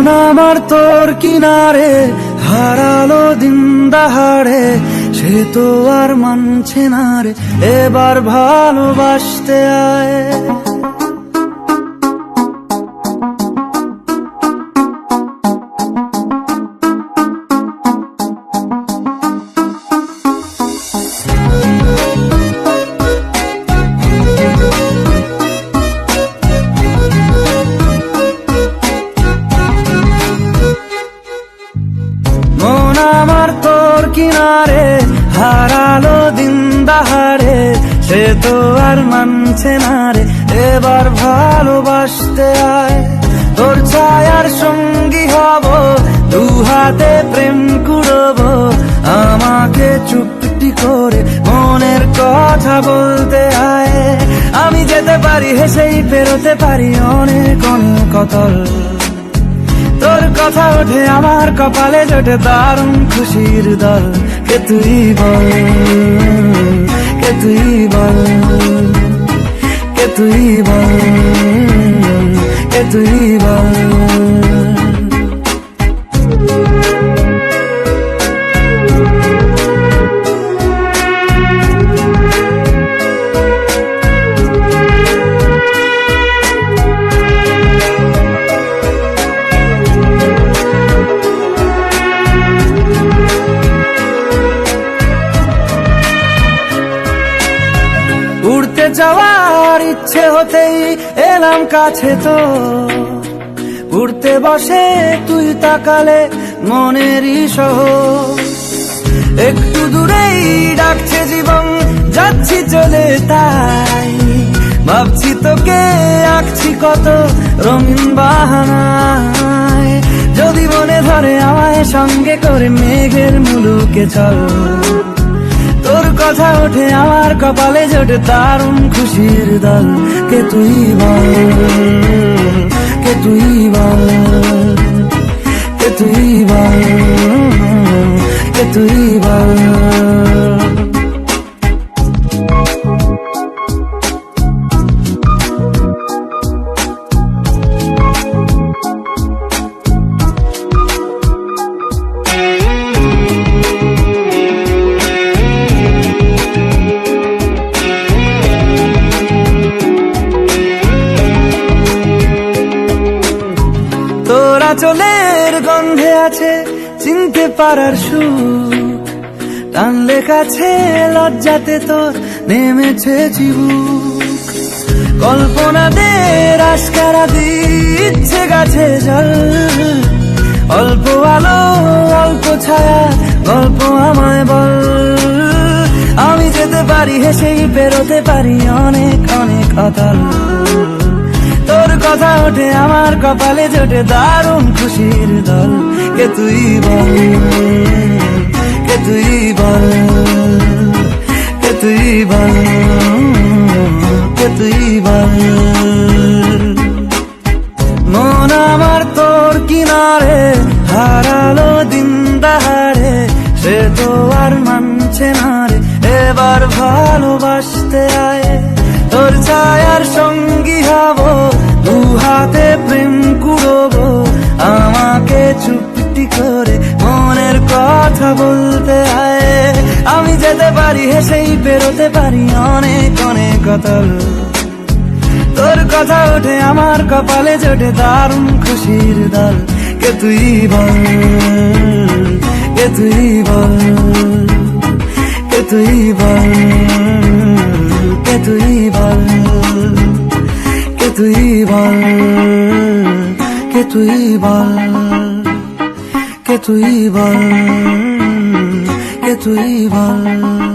মন আমার তোর কিনারে হারালো দিন দাহাড়ে, সে তো আর মানছে না রে, এবার ভালোবাসতে আয়। মন আমার তোর কিনারে হারালো দিন দাহাড়ে, সে তো আর মানছে না রে, এবার ভালোবাসতে আয়। তোর ছায়ার সঙ্গী হব, দু হাতে প্রেম কুড়বো, আমাকে চুপটি করে মনের কথা বলতে আয়। আমি যেতে পারি হেসেই পেরোতে পারি অনেক অনেক কতল, তোর কথা ওঠে আমার কপালে জোটে দারুণ খুশির দল। কে তুই বল, কে তুই বল, কে তুই বল, কে তুই বল। উড়তে যাওয়ার ইচ্ছে হতেই এলাম কাছে তো, উড়তে বসে তুই তাকালে মনেরই শহর। একটু দূরেই ডাকছে জীবন, যাচ্ছি চলে তাই ভাবছি তোকে আঁকছি কত রঙিন বাহানায়। যদি মনে ধরে আমায় সঙ্গে করে মেঘের মুলুকে চল, তোর কথা ওঠে আমার কপালে জোটে দারুণ খুশির দল। কে তুই বল, কে তুই বল, কে তুই বল, কে তুই বল। তোরা চলের গন্ধে আছে চিনতে পারার সুখ, টানলে কাছে লজ্জাতে তোর নেমেছে চিবুক। কল্পনাদের আশকারা দিচ্ছে গাছে জল, অল্প আলো অল্প ছায়া গল্প আমায় বল। আমি যেতে পারি হেসেই পেরোতে পারি অনেক অনেক অতল, তোর কথা ওঠে আমার কপালে জোটে দারুণ খুশির দল। কে তুই বল, কে তুই বল, কে তুই বল, কে তুই বল। মন আমার তোর কিনারে হারালো দিন দাহাড়ে, সে তো আর মানছে না রে, এবার ভালোবাসতে আয়। তোর ছায়ার সঙ্গী হব, দু হাতে প্রেম কুড়বো, আমাকে চুপটি করে মনের কথা বলতে আয়। আমি যেতে পারি হেসেই পেরোতে পারি অনেক অনেক কতল, তোর কথা ওঠে আমার কপালে জোটে দারুণ খুশির দল। কে তুই বল, কে তুই বল, কে তুই বল, কে তুই বল, কে তুই বল, কে তুই বল, কে তুই বল, কে তুই বল।